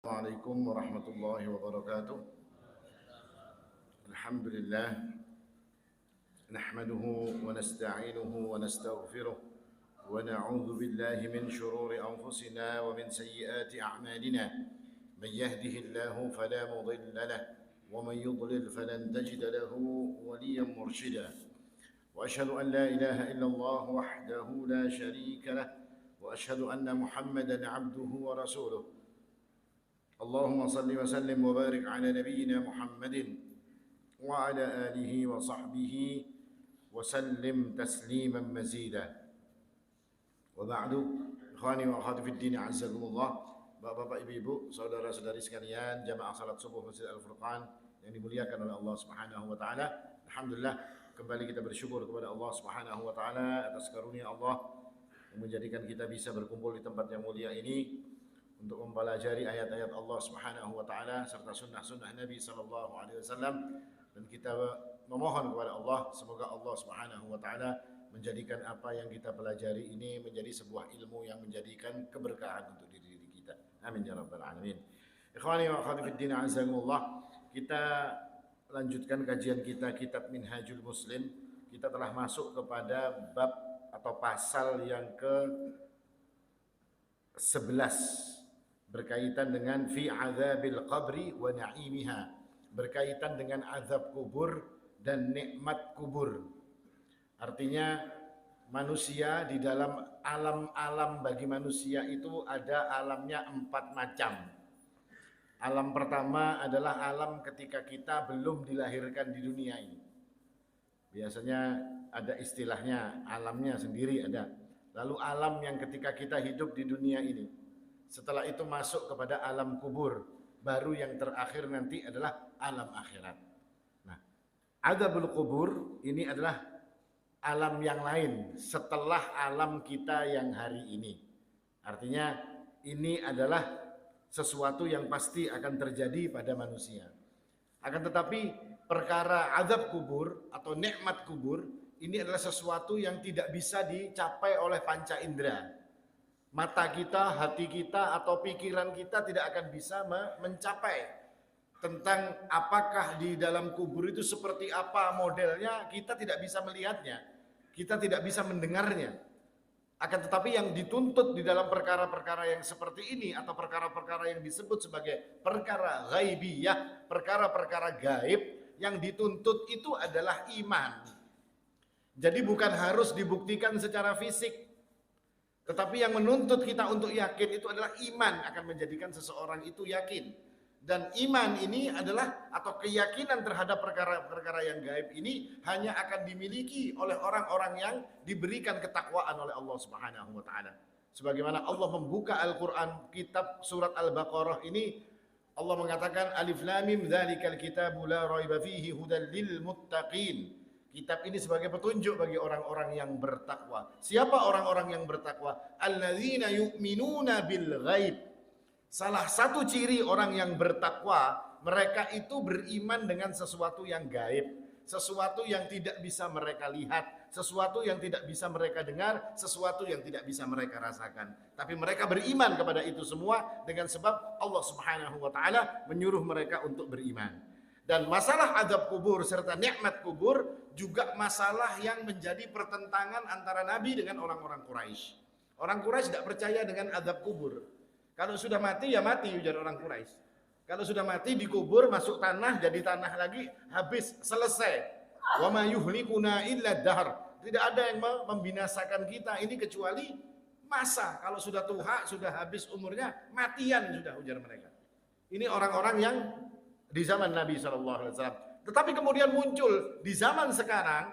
Assalamualaikum warahmatullahi wabarakatuh. Alhamdulillah nahmaduhu wa nasta'inuhu wa nastaghfiruh wa na'udzu billahi min shururi anfusina wa min sayyiati a'malina. Man yahdihillahu fala mudilla lahu wa man yudlil falan tajida lahu waliyyan murshida. Wa ashhadu an la ilaha illallah wahdahu la sharika lahu wa ashhadu anna Muhammadan 'abduhu wa rasuluh. اللهم صل وسلم وبارك على نبينا محمد وعلى آله وصحبه وسلم تسليما مزيدا وبعد إخواني وأخواتي في الدين عزكم الله. Bapak-bapak, ibu-ibu, saudara-saudari sekalian, jamaah salat subuh Masjid Al-Furqan yang dimuliakan oleh Allah Subhanahu wa taala. Alhamdulillah, kembali kita bersyukur kepada Allah Subhanahu wa taala atas karunia Allah yang menjadikan kita bisa berkumpul di tempat yang mulia ini untuk mempelajari ayat-ayat Allah Subhanahu wa taala serta sunnah-sunnah Nabi sallallahu alaihi wasallam, dan kita memohon kepada Allah semoga Allah Subhanahu wa taala menjadikan apa yang kita pelajari ini menjadi sebuah ilmu yang menjadikan keberkahan untuk diri kita. Amin ya rabbal alamin. Ikhwani wa akhwati fid din azakumullah, kita lanjutkan kajian kita kitab Minhajul Muslim. Kita telah masuk kepada bab atau pasal yang ke-11 berkaitan dengan fi azabil qabri wa na'imiha, berkaitan dengan azab kubur dan nikmat kubur. Artinya manusia di dalam alam-alam bagi manusia itu ada alamnya 4 macam. Alam pertama adalah alam ketika kita belum dilahirkan di dunia ini. Biasanya ada istilahnya, alamnya sendiri ada. Lalu alam yang ketika kita hidup di dunia ini. Setelah itu masuk kepada alam kubur. Baru yang terakhir nanti adalah alam akhirat. Nah, adzabul kubur ini adalah alam yang lain setelah alam kita yang hari ini. Artinya ini adalah sesuatu yang pasti akan terjadi pada manusia. Akan tetapi perkara azab kubur atau nikmat kubur ini adalah sesuatu yang tidak bisa dicapai oleh panca indera. Mata kita, hati kita, atau pikiran kita tidak akan bisa mencapai tentang apakah di dalam kubur itu seperti apa modelnya. Kita tidak bisa melihatnya, kita tidak bisa mendengarnya. Akan tetapi yang dituntut di dalam perkara-perkara yang seperti ini atau perkara-perkara yang disebut sebagai perkara ghaibiyah, perkara-perkara gaib, yang dituntut itu adalah iman. Jadi bukan harus dibuktikan secara fisik, tetapi yang menuntut kita untuk yakin itu adalah iman akan menjadikan seseorang itu yakin. Dan iman ini adalah atau keyakinan terhadap perkara-perkara yang gaib ini hanya akan dimiliki oleh orang-orang yang diberikan ketakwaan oleh Allah Subhanahu wa taala. Sebagaimana Allah membuka Al-Qur'an kitab surat Al-Baqarah ini, Allah mengatakan alif lam mim dzalikal kitabu la raiba fihi hudal lil muttaqin. Kitab ini sebagai petunjuk bagi orang-orang yang bertakwa. Siapa orang-orang yang bertakwa? Alladzina yu'minuna bil ghaib. Salah satu ciri orang yang bertakwa, mereka itu beriman dengan sesuatu yang gaib, sesuatu yang tidak bisa mereka lihat, sesuatu yang tidak bisa mereka dengar, sesuatu yang tidak bisa mereka rasakan. Tapi mereka beriman kepada itu semua dengan sebab Allah Subhanahu wa taala menyuruh mereka untuk beriman. Dan masalah azab kubur serta nikmat kubur juga masalah yang menjadi pertentangan antara Nabi dengan orang-orang Quraisy. Orang Quraisy tidak percaya dengan azab kubur. Kalau sudah mati ya mati, ujar orang Quraisy. Kalau sudah mati dikubur, masuk tanah, jadi tanah lagi, habis, selesai. Wa ma yuhlikuna illa dahr. Tidak ada yang membinasakan kita ini kecuali masa. Kalau sudah tua, sudah habis umurnya, matian sudah, ujar mereka. Ini orang-orang yang di zaman Nabi SAW. Tetapi kemudian muncul di zaman sekarang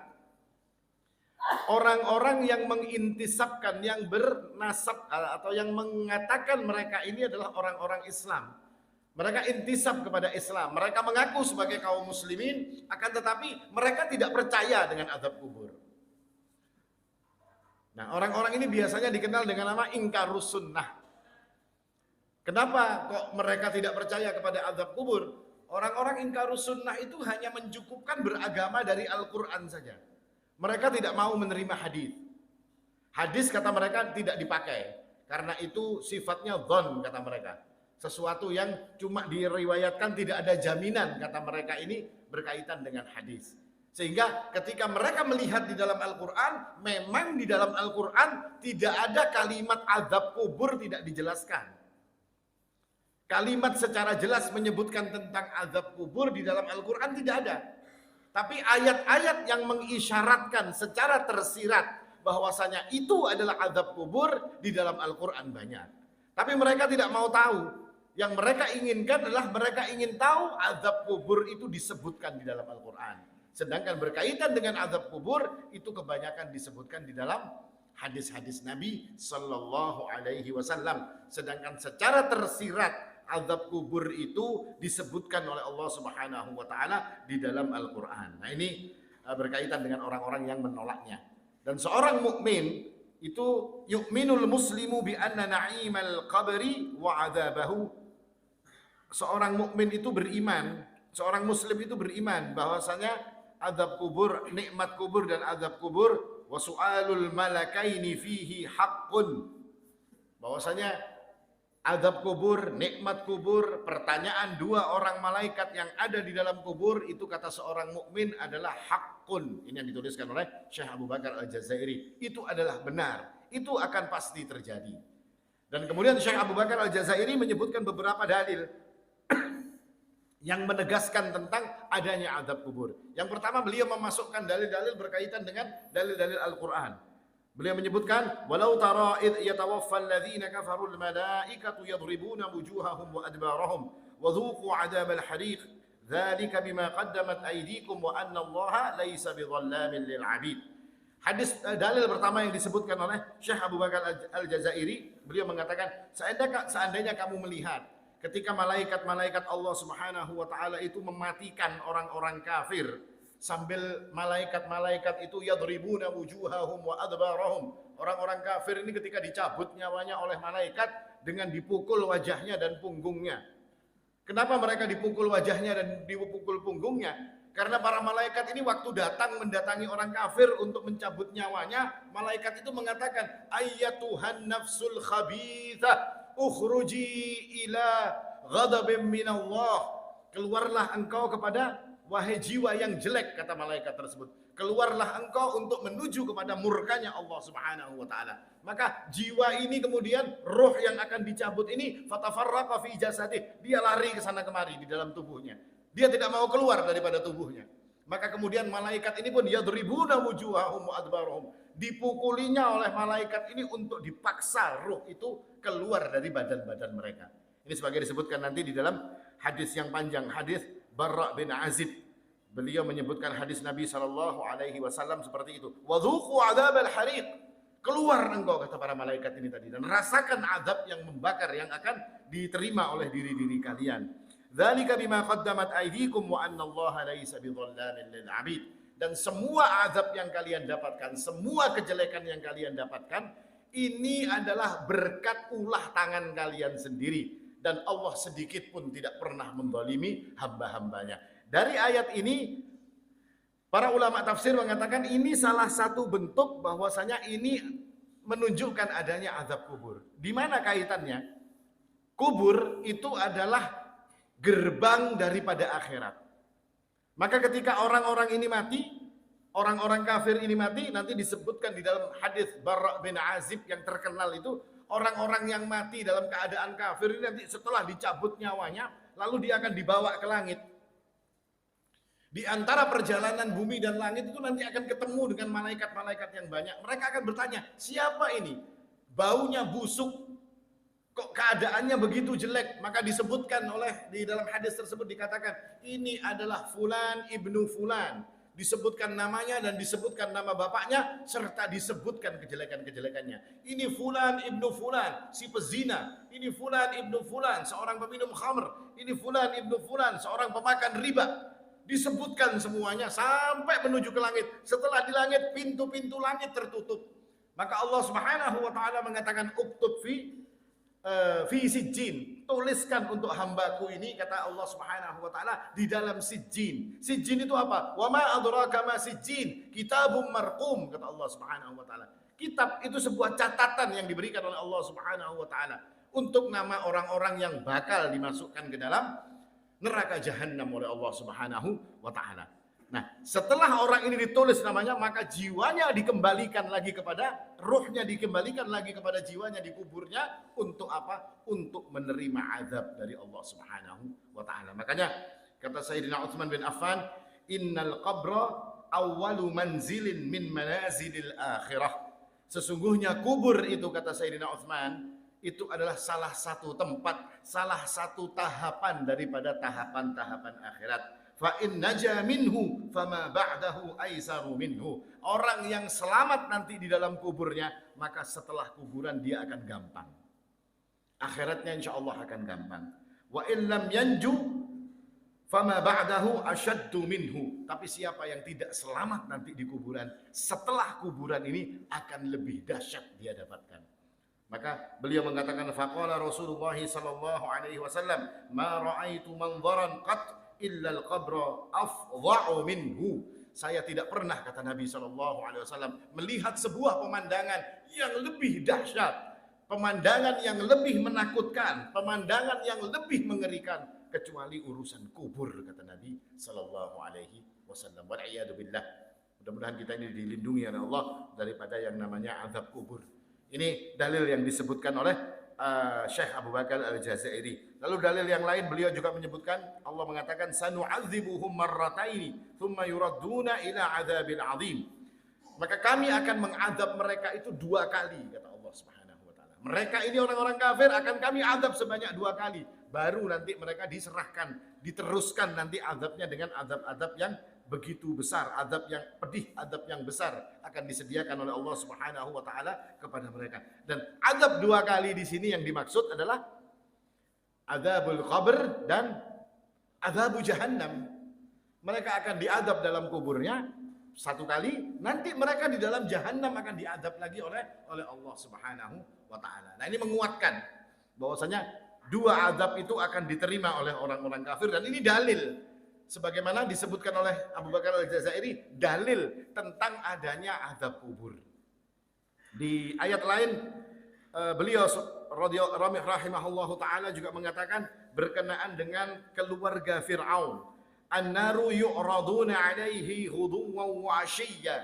orang-orang yang mengintisabkan, yang bernasab atau yang mengatakan mereka ini adalah orang-orang Islam. Mereka intisab kepada Islam. Mereka mengaku sebagai kaum muslimin, akan tetapi mereka tidak percaya dengan azab kubur. Nah, orang-orang ini biasanya dikenal dengan nama ingkarus sunnah. Kenapa kok mereka tidak percaya kepada azab kubur? Orang-orang ingkarus sunnah itu hanya mencukupkan beragama dari Al-Quran saja. Mereka tidak mau menerima hadis. Hadis kata mereka tidak dipakai. Karena itu sifatnya dhon kata mereka. Sesuatu yang cuma diriwayatkan, tidak ada jaminan, kata mereka ini berkaitan dengan hadis. Sehingga ketika mereka melihat di dalam Al-Quran, memang di dalam Al-Quran tidak ada kalimat azab kubur tidak dijelaskan. Kalimat secara jelas menyebutkan tentang azab kubur di dalam Al-Quran tidak ada. Tapi ayat-ayat yang mengisyaratkan secara tersirat bahwasanya itu adalah azab kubur di dalam Al-Quran banyak. Tapi mereka tidak mau tahu. Yang mereka inginkan adalah mereka ingin tahu azab kubur itu disebutkan di dalam Al-Quran. Sedangkan berkaitan dengan azab kubur itu kebanyakan disebutkan di dalam hadis-hadis Nabi Sallallahu Alaihi Wasallam. Sedangkan secara tersirat azab kubur itu disebutkan oleh Allah Subhanahu Wa Taala di dalam Al-Quran. Nah ini berkaitan dengan orang-orang yang menolaknya. Dan seorang mukmin itu yu'minul muslimu bi anna na'imal qabri wa adzabahu. Seorang mukmin itu beriman, seorang muslim itu beriman bahwasanya azab kubur, nikmat kubur dan azab kubur, wa su'alul malakaini fihi haqqun. Bahwasanya azab kubur, nikmat kubur, pertanyaan dua orang malaikat yang ada di dalam kubur itu kata seorang mukmin adalah haqqun. Ini yang dituliskan oleh Syekh Abu Bakar Al-Jazairi. Itu adalah benar. Itu akan pasti terjadi. Dan kemudian Syekh Abu Bakar Al-Jazairi menyebutkan beberapa dalil yang menegaskan tentang adanya azab kubur. Yang pertama, beliau memasukkan dalil-dalil berkaitan dengan dalil-dalil Al-Quran. Beliau menyebutkan, walau tara id yatawaffal ladzina kafarul malaikatu yadribuna wujuhahum wa adbarahum wa dhuqu adzabal hariq dzalika bima qaddamat aydikum wa anna Allaha laisa bidhallamin lil 'abid. Hadis dalil pertama yang disebutkan oleh Syekh Abu Bakar Al-Jazairi, beliau mengatakan, seandainya kamu melihat ketika malaikat-malaikat Allah Subhanahu wa taala itu mematikan orang-orang kafir, sambil malaikat-malaikat itu yadribuna wujuhahum wa adbarahum. Orang-orang kafir ini ketika dicabut nyawanya oleh malaikat dengan dipukul wajahnya dan punggungnya. Kenapa mereka dipukul wajahnya dan dipukul punggungnya? Karena para malaikat ini waktu datang mendatangi orang kafir untuk mencabut nyawanya, malaikat itu mengatakan, ayyatuhan nafsul khabithah ukhruji ila ghadabim minallah. Keluarlah engkau kepada wahai jiwa yang jelek, kata malaikat tersebut. Keluarlah engkau untuk menuju kepada murkanya Allah Subhanahu wa taala. Maka jiwa ini kemudian roh yang akan dicabut ini fatafarraqa fi jasadih. Dia lari ke sana kemari di dalam tubuhnya. Dia tidak mau keluar daripada tubuhnya. Maka kemudian malaikat ini pun yadribuna wujuhahum wa adbarahum. Dipukulinya oleh malaikat ini untuk dipaksa roh itu keluar dari badan-badan mereka. Ini sebagai disebutkan nanti di dalam hadis yang panjang, hadis Barra bin Azib. Beliau menyebutkan hadis Nabi SAW seperti itu. Wa dhuqu adzabal hariq. Keluar engkau, kata para malaikat ini tadi, dan rasakan azab yang membakar yang akan diterima oleh diri-diri kalian. Dzalika bima qaddamat aydikum wa anna Allaha laisa bidhallamin lil 'abid. Dan semua azab yang kalian dapatkan, semua kejelekan yang kalian dapatkan, ini adalah berkat ulah tangan kalian sendiri. Dan Allah sedikit pun tidak pernah menzalimi hamba-hambanya. Dari ayat ini, para ulama tafsir mengatakan ini salah satu bentuk bahwasanya ini menunjukkan adanya azab kubur. Di mana kaitannya? Kubur itu adalah gerbang daripada akhirat. Maka ketika orang-orang ini mati, orang-orang kafir ini mati, nanti disebutkan di dalam hadis Barra bin Azib yang terkenal itu, orang-orang yang mati dalam keadaan kafir ini nanti setelah dicabut nyawanya, lalu dia akan dibawa ke langit. Di antara perjalanan bumi dan langit itu nanti akan ketemu dengan malaikat-malaikat yang banyak. Mereka akan bertanya, siapa ini? Baunya busuk, kok keadaannya begitu jelek? Maka disebutkan oleh di dalam hadis tersebut dikatakan, ini adalah Fulan ibnu Fulan. Disebutkan namanya dan disebutkan nama bapaknya serta disebutkan kejelekan-kejelekannya. Ini Fulan ibnu Fulan, si pezina. Ini Fulan ibnu Fulan, seorang peminum khamr. Ini Fulan ibnu Fulan, seorang pemakan riba. Disebutkan semuanya sampai menuju ke langit. Setelah di langit, pintu-pintu langit tertutup. Maka Allah Subhanahu wa taala mengatakan uktub fi sijjin, tuliskan untuk hambaku ini, kata Allah Subhanahu wa taala, di dalam sijjin. Sijjin itu apa? Wa ma adraka ma sijjin, kitabum marqum, kata Allah Subhanahu wa taala. Kitab itu sebuah catatan yang diberikan oleh Allah Subhanahu wa taala. untuk nama orang-orang yang bakal dimasukkan ke dalam neraka jahanam oleh Allah Subhanahu wa taala. Nah, setelah orang ini ditulis namanya, maka jiwanya dikembalikan lagi kepada ruhnya, dikembalikan lagi kepada jiwanya di kuburnya untuk apa? Untuk menerima azab dari Allah Subhanahu wa taala. Makanya kata Sayyidina Utsman bin Affan, "Innal qabra awwalu manzilin min manazilil akhirah." Sesungguhnya kubur itu, kata Sayyidina Utsman, itu adalah salah satu tempat, salah satu tahapan daripada tahapan-tahapan akhirat. Fa in naja minhu fama ba'dahu aisaru minhu. Orang yang selamat nanti di dalam kuburnya, maka setelah kuburan dia akan gampang. Akhiratnya insyaallah akan gampang. Wa in lam yanju fama ba'dahu asyaddu minhu. Tapi siapa yang tidak selamat nanti di kuburan, setelah kuburan ini akan lebih dahsyat dia dapatkan. Maka beliau mengatakan, faqala Rasulullah sallallahu alaihi wasallam, ma ra'aitu manzaran qat illa al-qabra afdha'u minhu. Saya tidak pernah, kata Nabi sallallahu alaihi wasallam, melihat sebuah pemandangan yang lebih dahsyat, pemandangan yang lebih menakutkan, pemandangan yang lebih mengerikan kecuali urusan kubur, kata Nabi sallallahu alaihi wasallam. Wal iyadu billah. Mudah-mudahan kita ini dilindungi oleh Allah daripada yang namanya azab kubur. Ini dalil yang disebutkan oleh Syekh Abu Bakar Al-Jazairi. Lalu dalil yang lain beliau juga menyebutkan, Allah mengatakan sanu'adzibuhum marrataini thumma yuradduna ila adzabil azim. Maka kami akan mengadab mereka itu 2 kali, kata Allah Subhanahu wa taala. Mereka ini orang-orang kafir akan kami adab sebanyak 2 kali. Baru nanti mereka diserahkan, diteruskan nanti azabnya dengan azab-azab yang begitu besar, azab yang pedih, azab yang besar akan disediakan oleh Allah Subhanahu wa taala kepada mereka. Dan azab 2 kali di sini yang dimaksud adalah azabul qabr dan azabul jahannam. Mereka akan diadab dalam kuburnya 1 kali, nanti mereka di dalam jahannam akan diadab lagi oleh Allah Subhanahu wa taala. Nah, ini menguatkan bahwasanya 2 azab itu akan diterima oleh orang-orang kafir, dan ini dalil sebagaimana disebutkan oleh Abu Bakar Al-Jazairi, dalil tentang adanya azab kubur. Di ayat lain beliau rahimahullahu taala juga mengatakan berkenaan dengan keluarga Fir'aun, an-naru yu'raduna 'alaihi ghuduwan wa 'ashiyya.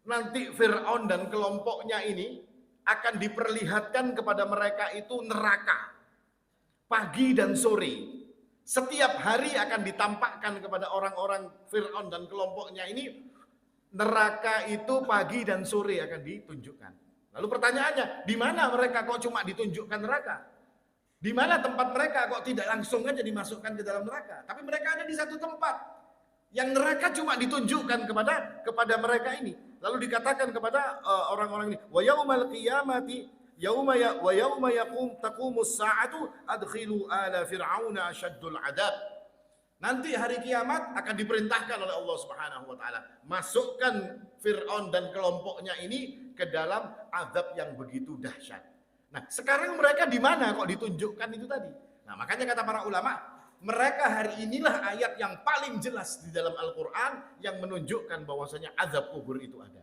Nanti Fir'aun dan kelompoknya ini akan diperlihatkan kepada mereka itu neraka pagi dan sore. Setiap hari akan ditampakkan kepada orang-orang Fir'aun dan kelompoknya ini, neraka itu pagi dan sore akan ditunjukkan. Lalu pertanyaannya, di mana mereka kok cuma ditunjukkan neraka? Di mana tempat mereka kok tidak langsung aja dimasukkan ke dalam neraka? Tapi mereka ada di satu tempat yang neraka cuma ditunjukkan kepada mereka ini. Lalu dikatakan kepada orang-orang ini, wa yaumal qiyamati yauma taqumus sa'atu adkhilu ala fir'auna asyaddul adab. Nanti hari kiamat akan diperintahkan oleh Allah Subhanahu wa taala, masukkan Fir'aun dan kelompoknya ini ke dalam azab yang begitu dahsyat. Nah, sekarang mereka di mana kok ditunjukkan itu tadi? Nah, makanya kata para ulama, mereka hari inilah ayat yang paling jelas di dalam Al-Qur'an yang menunjukkan bahwasanya azab kubur itu ada.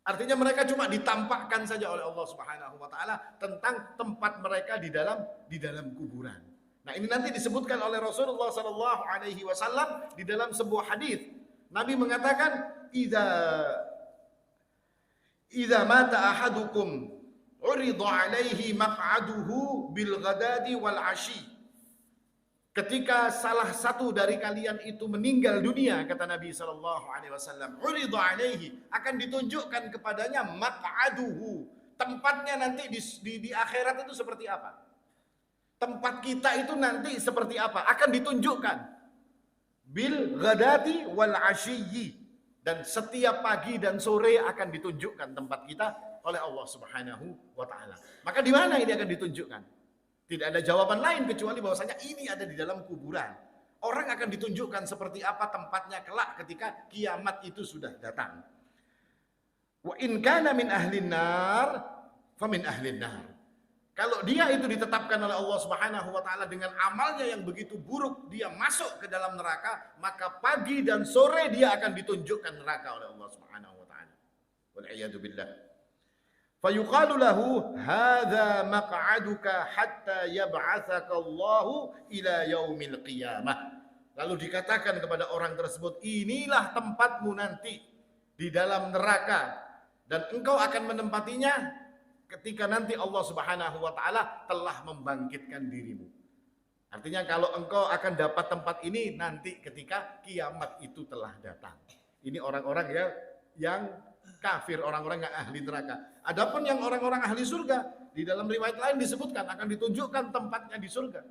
Artinya mereka cuma ditampakkan saja oleh Allah Subhanahu wa taala tentang tempat mereka di dalam kuburan. Nah, ini nanti disebutkan oleh Rasulullah sallallahu alaihi wasallam di dalam sebuah hadis. Nabi mengatakan, "Idza mata ahadukum urida alaihi maq'aduhu bil ghadati wal 'ashi." Ketika salah satu dari kalian itu meninggal dunia, kata Nabi sallallahu alaihi wasallam, urida alaihi, akan ditunjukkan kepadanya maq'aduhu, tempatnya nanti di akhirat itu seperti apa? Tempat kita itu nanti seperti apa? Akan ditunjukkan bil ghadati wal 'ashiyyi, dan setiap pagi dan sore akan ditunjukkan tempat kita oleh Allah Subhanahu wa taala. Maka di mana ini akan ditunjukkan? Tidak ada jawaban lain kecuali bahwasanya ini ada di dalam kuburan. Orang akan ditunjukkan seperti apa tempatnya kelak ketika kiamat itu sudah datang. Wa in kana min ahlin nar fa min ahlin nar. Kalau dia itu ditetapkan oleh Allah Subhanahu wa taala dengan amalnya yang begitu buruk, dia masuk ke dalam neraka, maka pagi dan sore dia akan ditunjukkan neraka oleh Allah Subhanahu wa taala. Wal iyadu billah. Fayuqalu lahu hadza maq'aduka hatta yab'atsaka Allahu ila yaumil qiyamah. Lalu dikatakan kepada orang tersebut, inilah tempatmu nanti di dalam neraka dan engkau akan menempatinya ketika nanti Allah Subhanahu wa taala telah membangkitkan dirimu. Artinya kalau engkau akan dapat tempat ini nanti ketika kiamat itu telah datang. Ini orang-orang yang kafir, orang-orang yang ahli neraka. Adapun yang orang-orang ahli surga, di dalam riwayat lain disebutkan akan ditunjukkan tempatnya di surga.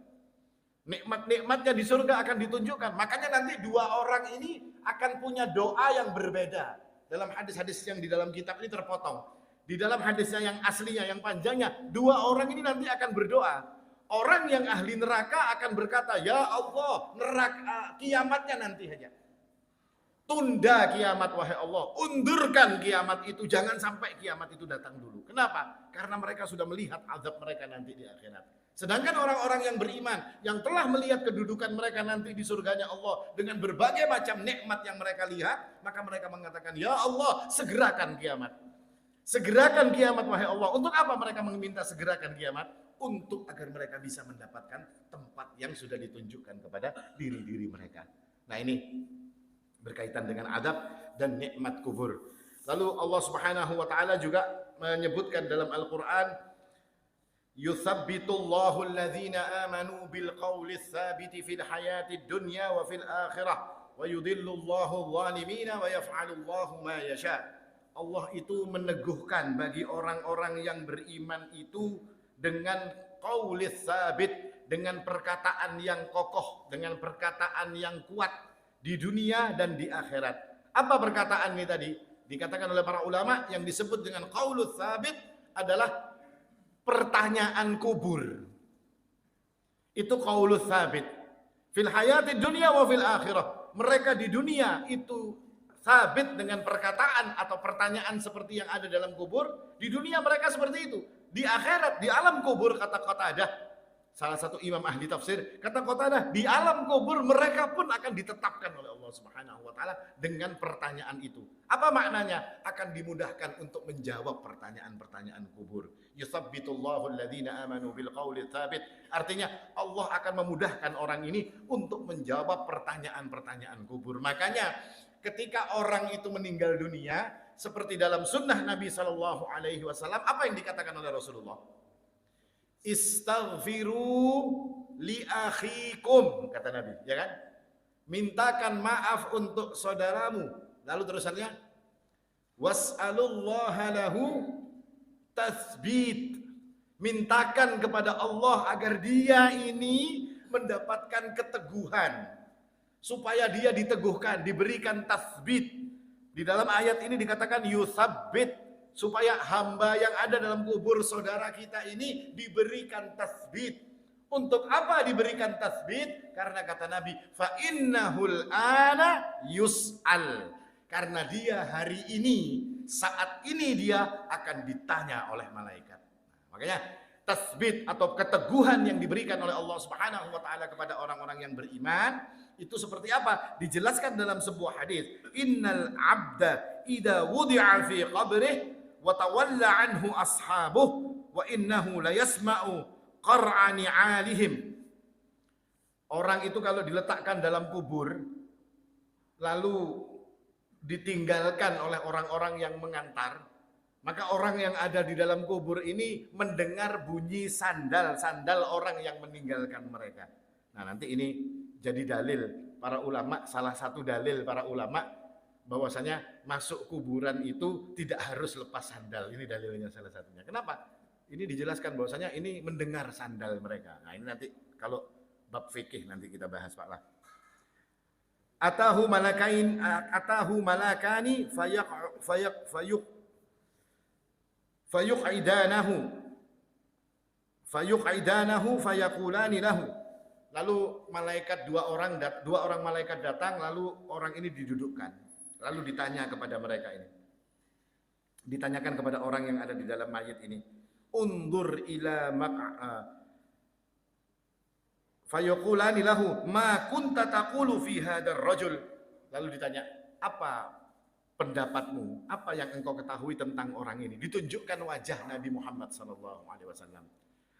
Nikmat-nikmatnya di surga akan ditunjukkan. Makanya nanti dua orang ini akan punya doa yang berbeda. Dalam hadis-hadis yang di dalam kitab ini terpotong. Di dalam hadisnya yang aslinya, yang panjangnya, dua orang ini nanti akan berdoa. Orang yang ahli neraka akan berkata, ya Allah, neraka kiamatnya nanti saja. Tunda kiamat wahai Allah, undurkan kiamat itu, jangan sampai kiamat itu datang dulu. Kenapa? Karena mereka sudah melihat azab mereka nanti di akhirat. Sedangkan orang-orang yang beriman, yang telah melihat kedudukan mereka nanti di surganya Allah dengan berbagai macam nikmat yang mereka lihat, maka mereka mengatakan, ya Allah, segerakan kiamat. Segerakan kiamat wahai Allah. Untuk apa mereka meminta segerakan kiamat? Untuk agar mereka bisa mendapatkan tempat yang sudah ditunjukkan kepada diri-diri mereka. Nah ini berkaitan dengan adab dan nikmat kubur. Lalu Allah Subhanahu wa taala juga menyebutkan dalam Al-Qur'an, yuthabbitullahu alladhina amanu bil qawli tsabiti fil hayatid dunya wa fil akhirah wa yudhillullahu adh-dhalimina wa yaf'alullahu ma yasha. Allah itu meneguhkan bagi orang-orang yang beriman itu dengan qawli tsabit, dengan perkataan yang kokoh, dengan perkataan yang kuat di dunia dan di akhirat. Apa perkataan ini tadi? Dikatakan oleh para ulama yang disebut dengan qaulus tsabit adalah pertanyaan kubur. Itu qaulus tsabit. Fil hayati dunya wa fil akhirah. Mereka di dunia itu tsabit dengan perkataan atau pertanyaan seperti yang ada dalam kubur. Di dunia mereka seperti itu. Di akhirat, di alam kubur, kata Qatadah, salah satu imam ahli tafsir, kata Qatadah, di alam kubur mereka pun akan ditetapkan oleh Allah Subhanahu wa taala dengan pertanyaan itu. Apa maknanya? Akan dimudahkan untuk menjawab pertanyaan-pertanyaan kubur. Yuthabbitullahu alladhina amanu bil qawli tsabit. Artinya Allah akan memudahkan orang ini untuk menjawab pertanyaan-pertanyaan kubur. Makanya ketika orang itu meninggal dunia, seperti dalam sunnah Nabi Shallallahu Alaihi Wasallam, apa yang dikatakan oleh Rasulullah? Istaghfiru li akhikum, kata Nabi, ya kan? Mintakan maaf untuk saudaramu. Lalu terusannya, was'alullaha lahu tatsbit. Mintakan kepada Allah agar dia ini mendapatkan keteguhan, supaya dia diteguhkan, diberikan tatsbit. Di dalam ayat ini dikatakan yutsabbit, supaya hamba yang ada dalam kubur saudara kita ini diberikan tasbit. Untuk apa diberikan tasbit? Karena kata Nabi, fa innahul ana yus'al. Karena dia hari ini, saat ini dia akan ditanya oleh malaikat. Makanya tasbit atau keteguhan yang diberikan oleh Allah Subhanahu wa taala kepada orang-orang yang beriman itu seperti apa? Dijelaskan dalam sebuah hadis, innal abda idza wudi'a fi qabrih wa tawalla anhu ashabuh wa innahu la yasma'u qar'a ni'alihim. Orang itu kalau diletakkan dalam kubur lalu ditinggalkan oleh orang-orang yang mengantar, maka orang yang ada di dalam kubur ini mendengar bunyi sandal-sandal orang yang meninggalkan mereka. Nah, nanti ini jadi dalil para ulama, salah satu dalil para ulama bahwasanya masuk kuburan itu tidak harus lepas sandal. Ini dalilnya salah satunya. Kenapa? Ini dijelaskan bahwasanya ini mendengar sandal mereka. Nah, ini nanti kalau bab fikih nanti kita bahas, Pak lah. Atahu malakani fayuqidanahu fayaqulani lahu. Lalu malaikat dua orang malaikat datang, lalu orang ini didudukkan. Lalu ditanya kepada mereka ini. Ditanyakan kepada orang yang ada di dalam mayit ini. Undur ila fayaqulani lahu ma kunta taqulu fi hadzal rajul. Lalu ditanya, apa pendapatmu, apa yang engkau ketahui tentang orang ini? Ditunjukkan wajah Nabi Muhammad SAW.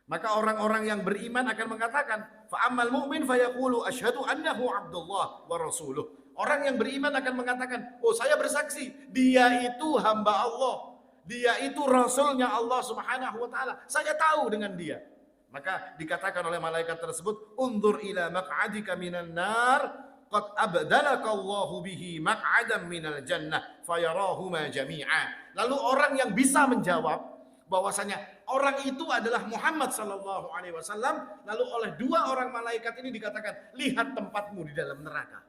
Maka orang-orang yang beriman akan mengatakan, fa'amal mu'min fayaqulu asyhadu annahu Abdullah wa rasuluh. Orang yang beriman akan mengatakan, oh saya bersaksi, dia itu hamba Allah, dia itu rasulnya Allah Subhanahu wa taala. Saya tahu dengan dia. Maka dikatakan oleh malaikat tersebut, undur ila maq'adika minan nar qad abdalaka Allahu bihi maq'adan minal jannah fayarahuma jami'a. Lalu orang yang bisa menjawab bahwasanya orang itu adalah Muhammad sallallahu alaihi wasallam, lalu oleh dua orang malaikat ini dikatakan, lihat tempatmu di dalam neraka.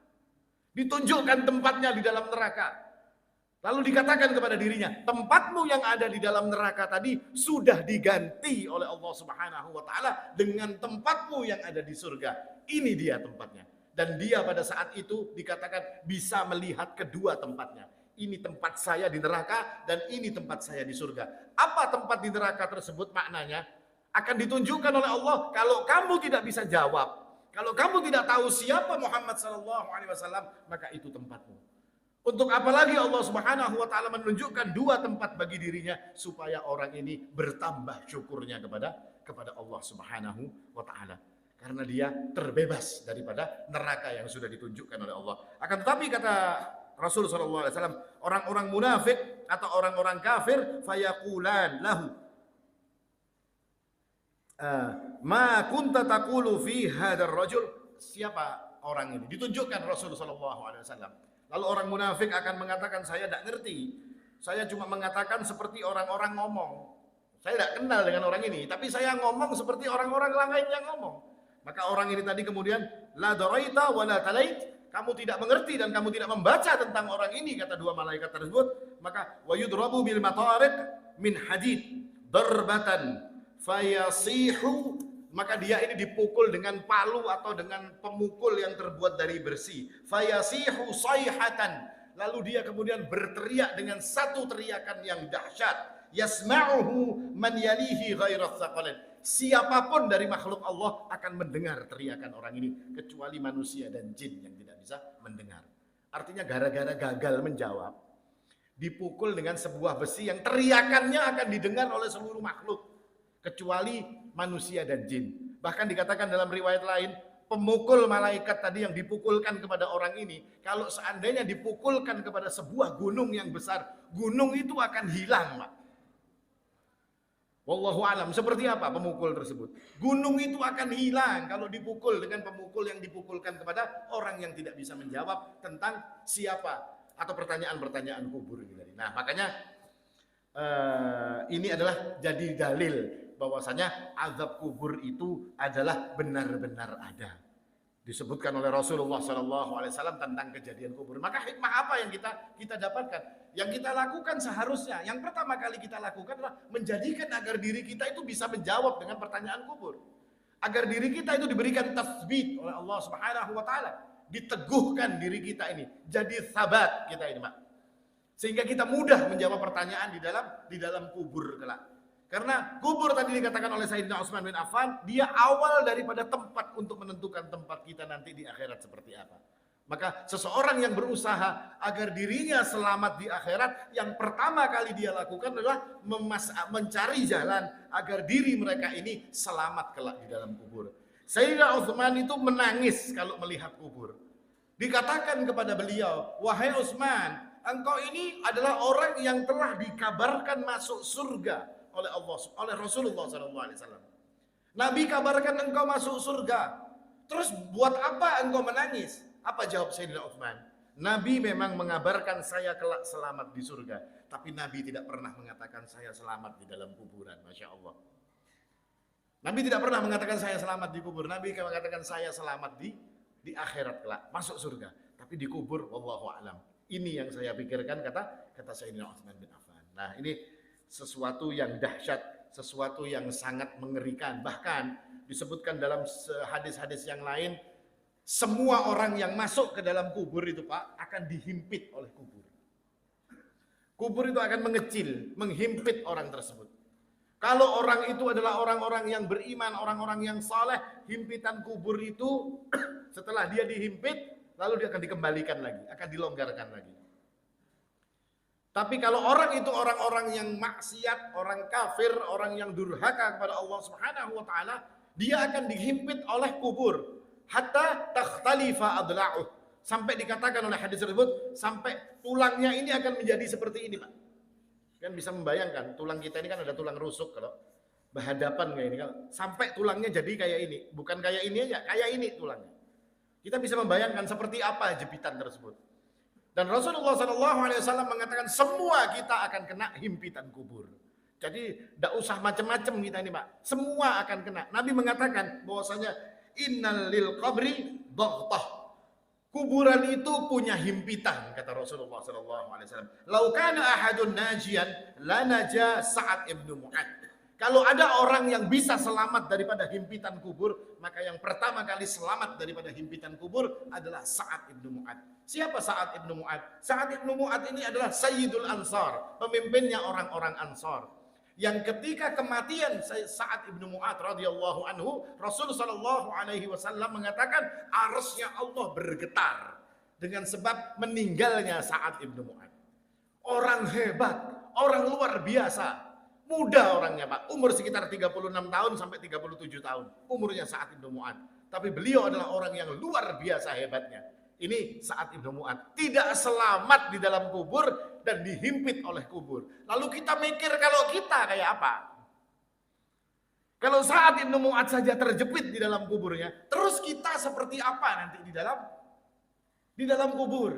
Ditunjukkan tempatnya di dalam neraka. Lalu dikatakan kepada dirinya, tempatmu yang ada di dalam neraka tadi sudah diganti oleh Allah Subhanahu wa taala dengan tempatmu yang ada di surga. Ini dia tempatnya. Dan dia pada saat itu dikatakan bisa melihat kedua tempatnya. Ini tempat saya di neraka dan ini tempat saya di surga. Apa tempat di neraka tersebut maknanya? Akan ditunjukkan oleh Allah. Kalau kamu tidak bisa jawab, kalau kamu tidak tahu siapa Muhammad SAW, maka itu tempatmu. Untuk apa lagi Allah Subhanahu wa taala menunjukkan dua tempat bagi dirinya supaya orang ini bertambah syukurnya kepada Allah Subhanahu wa taala. Karena dia terbebas daripada neraka yang sudah ditunjukkan oleh Allah. Akan tetapi kata Rasul sallallahu alaihi wasallam, orang-orang munafik atau orang-orang kafir fayaqulan lahu ma kunta taqulu fi hadzal rajul. Siapa orang ini? Ditunjukkan Rasul sallallahu alaihi wasallam. Lalu orang munafik akan mengatakan, saya tidak ngerti. Saya cuma mengatakan seperti orang-orang ngomong. Saya tidak kenal dengan orang ini, tapi saya ngomong seperti orang-orang lain yang ngomong. Maka orang ini tadi kemudian la daraita wa la talait. Kamu tidak mengerti dan kamu tidak membaca tentang orang ini, kata dua malaikat tersebut. Maka wa yudrabu bil matariq min hadid darbatan fayasihu. Maka dia ini dipukul dengan palu atau dengan pemukul yang terbuat dari besi. Fayasihu sayhatan. Lalu dia kemudian berteriak dengan satu teriakan yang dahsyat. Yasma'uhu man yalihi ghairat thaqalain. Siapapun dari makhluk Allah akan mendengar teriakan orang ini, kecuali manusia dan jin yang tidak bisa mendengar. Artinya gara-gara gagal menjawab, dipukul dengan sebuah besi yang teriakannya akan didengar oleh seluruh makhluk, kecuali manusia dan jin. Bahkan dikatakan dalam riwayat lain, pemukul malaikat tadi yang dipukulkan kepada orang ini, kalau seandainya dipukulkan kepada sebuah gunung yang besar, gunung itu akan hilang, Pak. Wallahu alam, seperti apa pemukul tersebut? Gunung itu akan hilang kalau dipukul dengan pemukul yang dipukulkan kepada orang yang tidak bisa menjawab tentang siapa atau pertanyaan-pertanyaan kubur ini. Nah, makanya ini adalah jadi dalil bahwasanya azab kubur itu adalah benar-benar ada. Disebutkan oleh Rasulullah SAW tentang kejadian kubur. Maka hikmah apa yang kita dapatkan? Yang kita lakukan seharusnya, yang pertama kali kita lakukan adalah menjadikan agar diri kita itu bisa menjawab dengan pertanyaan kubur. Agar diri kita itu diberikan tasbih oleh Allah Subhanahu wa taala, diteguhkan diri kita ini, jadi sabat kita ini, Pak. Sehingga kita mudah menjawab pertanyaan di dalam kubur kelak. Karena kubur tadi dikatakan oleh Sayyidina Utsman bin Affan, dia awal daripada tempat untuk menentukan tempat kita nanti di akhirat seperti apa. Maka seseorang yang berusaha agar dirinya selamat di akhirat, yang pertama kali dia lakukan adalah mencari jalan agar diri mereka ini selamat kelak di dalam kubur. Sayyidina Utsman itu menangis kalau melihat kubur. Dikatakan kepada beliau, wahai Utsman, engkau ini adalah orang yang telah dikabarkan masuk surga oleh Allah, oleh Rasulullah SAW. Nabi kabarkan engkau masuk surga. Terus buat apa engkau menangis? Apa jawab Sayyidina Utsman? Nabi memang mengabarkan saya kelak selamat di surga, tapi Nabi tidak pernah mengatakan saya selamat di dalam kuburan. Masya Allah. Nabi tidak pernah mengatakan saya selamat di kubur. Nabi mengatakan saya selamat di akhirat kelak, masuk surga. Tapi di kubur, wallahu a'lam. Ini yang saya pikirkan, kata Sayyidina Utsman bin Affan. Nah, ini sesuatu yang dahsyat, sesuatu yang sangat mengerikan. Bahkan disebutkan dalam hadis-hadis yang lain, semua orang yang masuk ke dalam kubur itu, Pak, akan dihimpit oleh kubur. Kubur itu akan mengecil, menghimpit orang tersebut. Kalau orang itu adalah orang-orang yang beriman, orang-orang yang saleh, himpitan kubur itu setelah dia dihimpit, lalu dia akan dikembalikan lagi, akan dilonggarkan lagi. Tapi kalau orang itu orang-orang yang maksiat, orang kafir, orang yang durhaka kepada Allah Subhanahu wa taala, dia akan dihimpit oleh kubur hatta takhtalifa adla'uh. Sampai dikatakan oleh hadis tersebut, sampai tulangnya ini akan menjadi seperti ini, Pak. Kan bisa membayangkan, tulang kita ini kan ada tulang rusuk kalau berhadapan kayak ini, kan sampai tulangnya jadi kayak ini, bukan kayak ini aja, kayak ini tulangnya. Kita bisa membayangkan seperti apa jepitan tersebut. Dan Rasulullah SAW mengatakan semua kita akan kena himpitan kubur. Jadi tidak usah macam-macam kita ini, Pak. Semua akan kena. Nabi mengatakan bahwasanya innal lil qabri baghtah. Kuburan itu punya himpitan, kata Rasulullah SAW. Lau kana ahadun najian la naja Sa'ad ibnu Mu'ad. Kalau ada orang yang bisa selamat daripada himpitan kubur, maka yang pertama kali selamat daripada himpitan kubur adalah Sa'ad ibnu Mu'ad. Siapa Sa'ad ibnu Mu'ad? Sa'ad ibnu Mu'ad ini adalah Sayyidul Ansar, pemimpinnya orang-orang Ansar. Yang ketika kematian Sa'ad ibnu Mu'ad radhiyallahu anhu, Rasul sallallahu alaihi wasallam mengatakan arsy-Nya Allah bergetar dengan sebab meninggalnya Sa'ad ibnu Mu'ad. Orang hebat, orang luar biasa. Muda orangnya, Pak. Umur sekitar 36 tahun sampai 37 tahun. Umurnya Sa'ad ibnu Mu'ad. Tapi beliau adalah orang yang luar biasa hebatnya. Ini Sa'ad ibnu Mu'ad. Tidak selamat di dalam kubur dan dihimpit oleh kubur. Lalu kita mikir kalau kita kayak apa? Kalau Sa'ad ibnu Mu'ad saja terjepit di dalam kuburnya, terus kita seperti apa nanti di dalam kubur?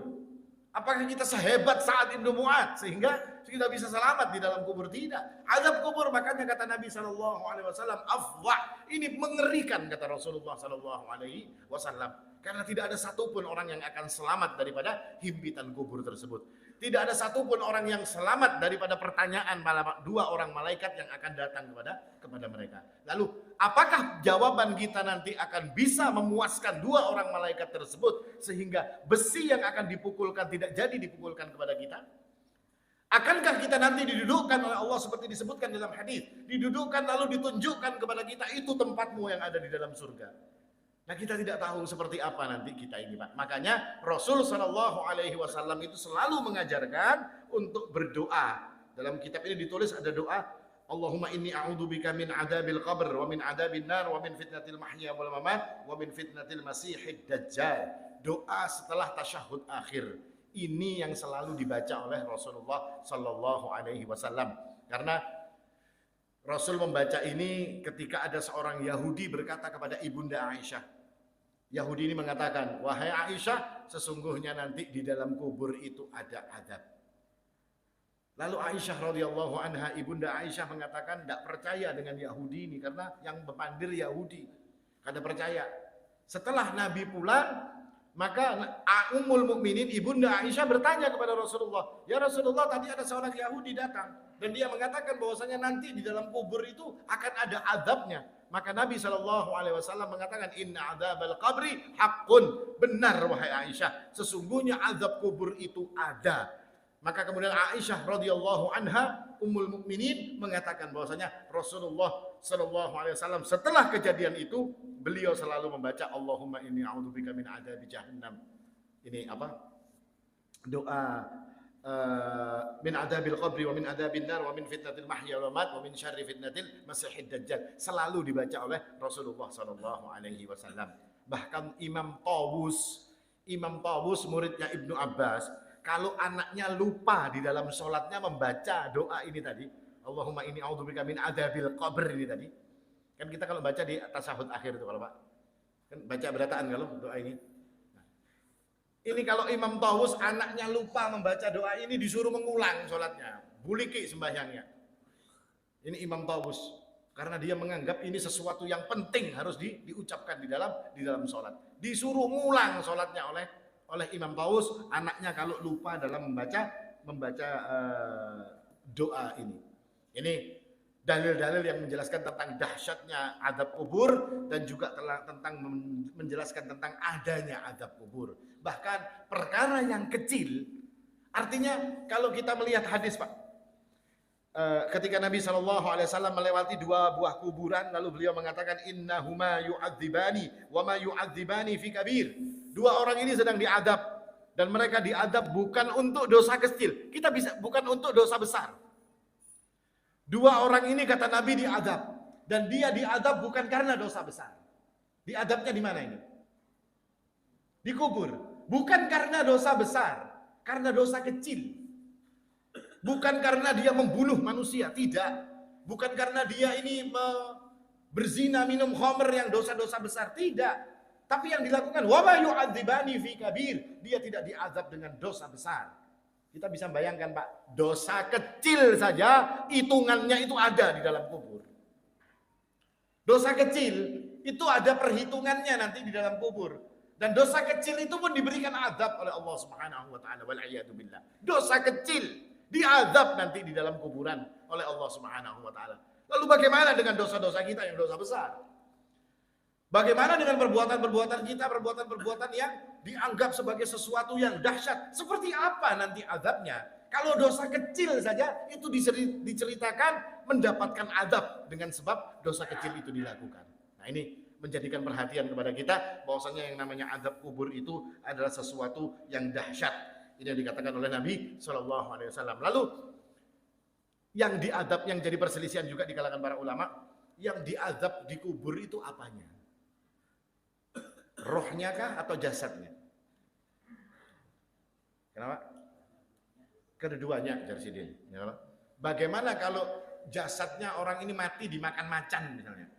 Apakah kita sehebat Sa'ad ibnu Mu'ad sehingga kita bisa selamat di dalam kubur? Tidak. Azab kubur, makanya kata Nabi SAW, afdha, ini mengerikan, kata Rasulullah SAW. Karena tidak ada satupun orang yang akan selamat daripada himpitan kubur tersebut. Tidak ada satupun orang yang selamat daripada pertanyaan dua orang malaikat yang akan datang kepada mereka. Lalu, apakah jawaban kita nanti akan bisa memuaskan dua orang malaikat tersebut sehingga besi yang akan dipukulkan tidak jadi dipukulkan kepada kita? Akankah kita nanti didudukkan oleh Allah seperti disebutkan dalam hadis, didudukkan lalu ditunjukkan kepada kita itu tempatmu yang ada di dalam surga? Nah, kita tidak tahu seperti apa nanti kita ini, Pak. Makanya Rasul Shallallahu Alaihi Wasallam itu selalu mengajarkan untuk berdoa. Dalam kitab ini ditulis ada doa, Allahumma inni a'udzubika min adabil qabr wa min adabin nar wa min fitnatil mahya wal mamat wa min fitnatil masihid dajjal. Doa setelah tasyahud akhir. Ini yang selalu dibaca oleh Rasulullah Sallallahu Alaihi Wasallam. Karena Rasul membaca ini ketika ada seorang Yahudi berkata kepada ibunda Aisyah. Yahudi ini mengatakan, wahai Aisyah, sesungguhnya nanti di dalam kubur itu ada azab. Lalu Aisyah radhiyallahu anha, ibunda Aisyah mengatakan tidak percaya dengan Yahudi ini karena yang berpandir Yahudi. Kada percaya. Setelah Nabi pulang, maka Ummul Mukminin ibunda Aisyah bertanya kepada Rasulullah, ya Rasulullah, tadi ada seorang Yahudi datang dan dia mengatakan bahwasanya nanti di dalam kubur itu akan ada azabnya. Maka Nabi SAW mengatakan inna adzabal qabri haqqun. Benar wahai Aisyah, sesungguhnya azab kubur itu ada. Maka kemudian Aisyah radhiyallahu anha Ummul Mukminin mengatakan bahwasanya Rasulullah SAW setelah kejadian itu beliau selalu membaca Allahumma inni a'udzubika min adzabi jahannam. Ini apa? Doa min adzabil qabri wa min adzabin nar wa min fitnatil mahya wal mamat wa min syarri fitnatil masihid dajjal, selalu dibaca oleh Rasulullah sallallahu alaihi wasallam. Bahkan Imam Tawus muridnya Ibnu Abbas, kalau anaknya lupa di dalam sholatnya membaca doa ini tadi, Allahumma inni a'udzubika min adzabil qabr ini tadi. Kan kita kalau baca di tasyahud akhir itu kalau Pak. Kan baca berataan kalau doa ini. Ini kalau Imam Tawus anaknya lupa membaca doa ini disuruh mengulang sholatnya. Buliki sembahyangnya. Ini Imam Tawus. Karena dia menganggap ini sesuatu yang penting harus diucapkan di dalam sholat. Disuruh mengulang sholatnya oleh Imam Tawus. Anaknya kalau lupa dalam membaca doa ini. Ini dalil-dalil yang menjelaskan tentang dahsyatnya azab kubur dan juga tentang menjelaskan tentang adanya azab kubur. Bahkan perkara yang kecil, artinya kalau kita melihat hadis Pak, ketika Nabi SAW melewati dua buah kuburan, lalu beliau mengatakan innahuma yu'adzibani wa ma yu'adzibani fi kabir. Dua orang ini sedang diadab Dan mereka diadab bukan untuk dosa kecil. Kita bisa bukan untuk dosa besar. Dua orang ini kata Nabi diadab. Dan dia diadab bukan karena dosa besar. Diadabnya di mana ini? Di kubur. Bukan karena dosa besar. Karena dosa kecil. Bukan karena dia membunuh manusia. Tidak. Bukan karena dia ini berzina, minum khamr yang dosa-dosa besar. Tidak. Tapi yang dilakukan, wa ma yu'adzibani fi kabir. Dia tidak diazab dengan dosa besar. Kita bisa bayangkan Pak, dosa kecil saja hitungannya itu ada di dalam kubur. Dosa kecil itu ada perhitungannya nanti di dalam kubur. Dan dosa kecil itu pun diberikan azab oleh Allah Subhanahu wa taala, wal iyadu billah. Dosa kecil diazab nanti di dalam kuburan oleh Allah Subhanahu wa taala. Lalu bagaimana dengan dosa-dosa kita yang dosa besar? Bagaimana dengan perbuatan-perbuatan kita, perbuatan-perbuatan yang dianggap sebagai sesuatu yang dahsyat? Seperti apa nanti azabnya? Kalau dosa kecil saja itu diceritakan mendapatkan azab dengan sebab dosa kecil itu dilakukan. Nah ini menjadikan perhatian kepada kita bahwasanya yang namanya azab kubur itu adalah sesuatu yang dahsyat. Ini yang dikatakan oleh Nabi SAW. Lalu yang diazab, yang jadi perselisihan juga di kalangan para ulama, yang diazab di kubur itu apanya? Rohnya kah atau jasadnya? Kenapa? Keduanya dari sini. Bagaimana kalau jasadnya orang ini mati dimakan macan misalnya?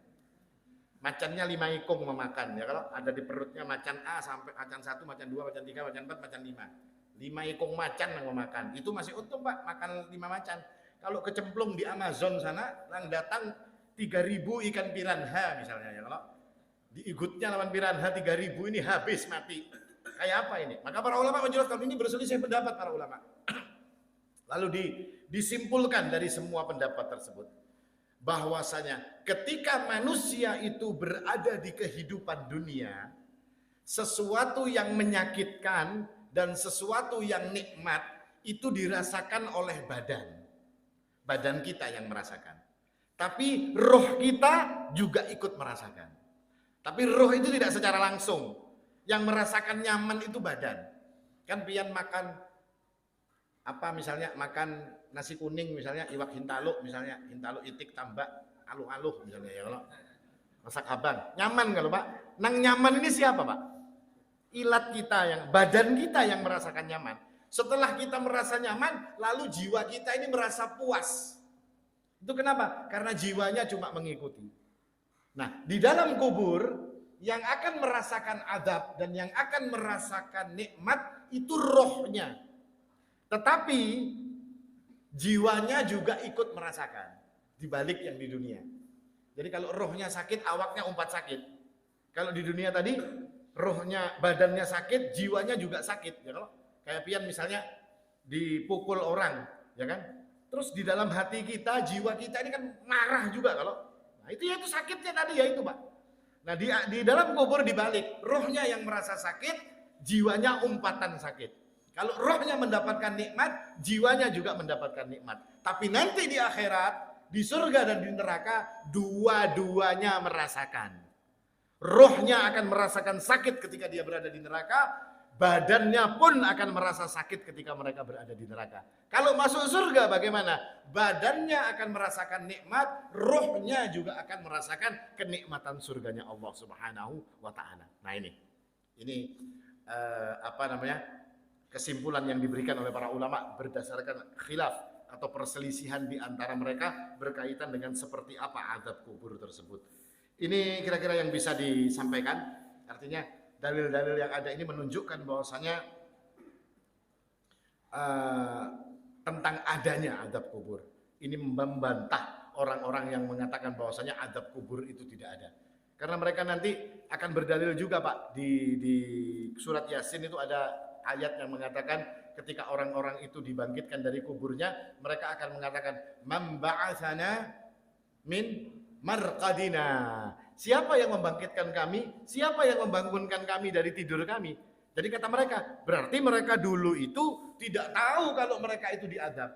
Macannya 5 ikung memakan. Ya kalau ada di perutnya macan A sampai macan 1, macan 2, macan 3, macan 4, macan 5. 5 ikung macan yang memakan. Itu masih untung Pak, makan 5 macan. Kalau kecemplung di Amazon sana, yang datang 3.000 ikan piranha misalnya. Ya kalau diigutnya lawan piranha 3.000 ini habis mati. Kayak apa ini? Maka para ulama menjelaskan ini berselisih pendapat para ulama. Lalu disimpulkan dari semua pendapat tersebut bahwasanya ketika manusia itu berada di kehidupan dunia, sesuatu yang menyakitkan dan sesuatu yang nikmat itu dirasakan oleh badan kita yang merasakan. Tapi roh kita juga ikut merasakan. Tapi roh itu tidak secara langsung. Yang merasakan nyaman itu badan. Kan pian makan apa misalnya, makan nasi kuning misalnya, iwak hintalu misalnya, hintalu itik tambak aluh-aluh misalnya ya kalau masak abang. Nyaman kalau Pak. Nang nyaman ini siapa Pak? Ilat kita, yang badan kita yang merasakan nyaman. Setelah kita merasa nyaman, lalu jiwa kita ini merasa puas. Itu kenapa? Karena jiwanya cuma mengikuti. Nah, di dalam kubur yang akan merasakan azab dan yang akan merasakan nikmat itu rohnya. Tetapi jiwanya juga ikut merasakan di balik yang di dunia. Jadi kalau rohnya sakit, awaknya umpat sakit. Kalau di dunia tadi rohnya, badannya sakit, jiwanya juga sakit. Ya kalau kayak pian misalnya dipukul orang, ya kan? Terus di dalam hati kita, jiwa kita ini kan marah juga kalau. Nah, itu sakitnya tadi ya itu, Pak. Nah, di dalam kubur dibalik, rohnya yang merasa sakit, jiwanya umpatan sakit. Kalau rohnya mendapatkan nikmat, jiwanya juga mendapatkan nikmat. Tapi nanti di akhirat, di surga dan di neraka, dua-duanya merasakan. Rohnya akan merasakan sakit ketika dia berada di neraka, badannya pun akan merasa sakit ketika mereka berada di neraka. Kalau masuk surga bagaimana? Badannya akan merasakan nikmat, rohnya juga akan merasakan kenikmatan surganya Allah Subhanahu wa taala. Nah ini kesimpulan yang diberikan oleh para ulama berdasarkan khilaf atau perselisihan di antara mereka berkaitan dengan seperti apa azab kubur tersebut. Ini kira-kira yang bisa disampaikan. Artinya dalil-dalil yang ada ini menunjukkan bahwasanya tentang adanya azab kubur. Ini membantah orang-orang yang mengatakan bahwasanya azab kubur itu tidak ada. Karena mereka nanti akan berdalil juga Pak di surat Yasin itu ada ayat yang mengatakan ketika orang-orang itu dibangkitkan dari kuburnya, mereka akan mengatakan man ba'atsana min marqadina. Siapa yang membangkitkan kami? Siapa yang membangunkan kami dari tidur kami? Jadi kata mereka, berarti mereka dulu itu tidak tahu kalau mereka itu diadab.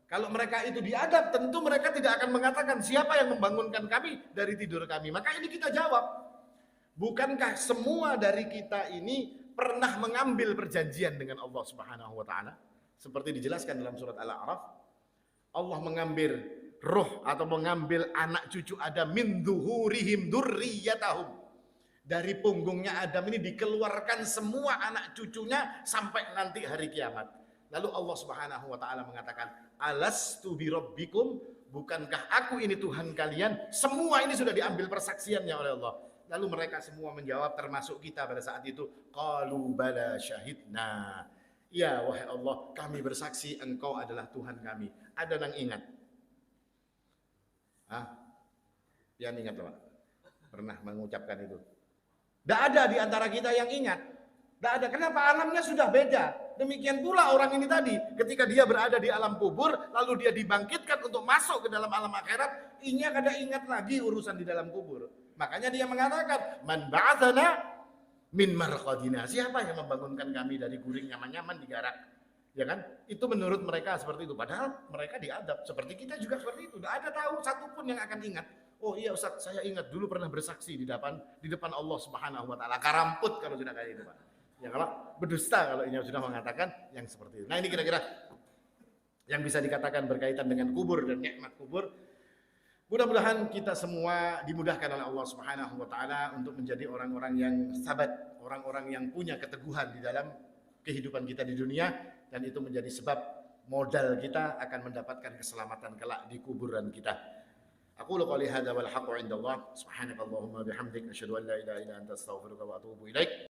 Kalau mereka itu diadab, tentu mereka tidak akan mengatakan siapa yang membangunkan kami dari tidur kami. Maka ini kita jawab, bukankah semua dari kita ini pernah mengambil perjanjian dengan Allah Subhanahu wa taala? Seperti dijelaskan dalam surat Al-A'raf, Allah mengambil roh atau mengambil anak cucu Adam min zuhurihim dzurriyyatahum. Dari punggungnya Adam ini dikeluarkan semua anak cucunya sampai nanti hari kiamat. Lalu Allah Subhanahu wa taala mengatakan, "Alastu birabbikum? Bukankah aku ini Tuhan kalian?" Semua ini sudah diambil persaksiannya oleh Allah. Lalu mereka semua menjawab, termasuk kita pada saat itu, qalu bala syahidna. Ya wahai Allah, kami bersaksi engkau adalah Tuhan kami. Ada yang ingat? Yang ingat Pak? Pernah mengucapkan itu? Tidak ada di antara kita yang ingat. Tidak ada. Kenapa? Alamnya sudah beda. Demikian pula orang ini tadi, ketika dia berada di alam kubur, lalu dia dibangkitkan untuk masuk ke dalam alam akhirat, inya kada ingat lagi urusan di dalam kubur. Makanya dia mengatakan, man ba'athana min marqadina. Siapa yang membangunkan kami dari guring nyaman-nyaman di garak? Ya kan? Itu menurut mereka seperti itu. Padahal mereka diadab. Seperti kita juga seperti itu. Tidak ada tahu satupun yang akan ingat. Oh iya Ustaz, saya ingat dulu pernah bersaksi di depan Allah Subhanahu wa taala. Karamput kalau sudah kayak itu, Pak. Ya kalau berdusta kalau ini sudah mengatakan yang seperti itu. Nah, ini kira-kira yang bisa dikatakan berkaitan dengan kubur dan nikmat kubur. Mudah-mudahan kita semua dimudahkan oleh Allah Subhanahu wa taala untuk menjadi orang-orang yang sabat, orang-orang yang punya keteguhan di dalam kehidupan kita di dunia, dan itu menjadi sebab modal kita akan mendapatkan keselamatan kelak di kuburan kita. Aku qouli hadza wal haqqu indallah subhanakallahumma bihamdik asyhadu an la ilaha illa anta astaghfiruka wa atubu ilaik.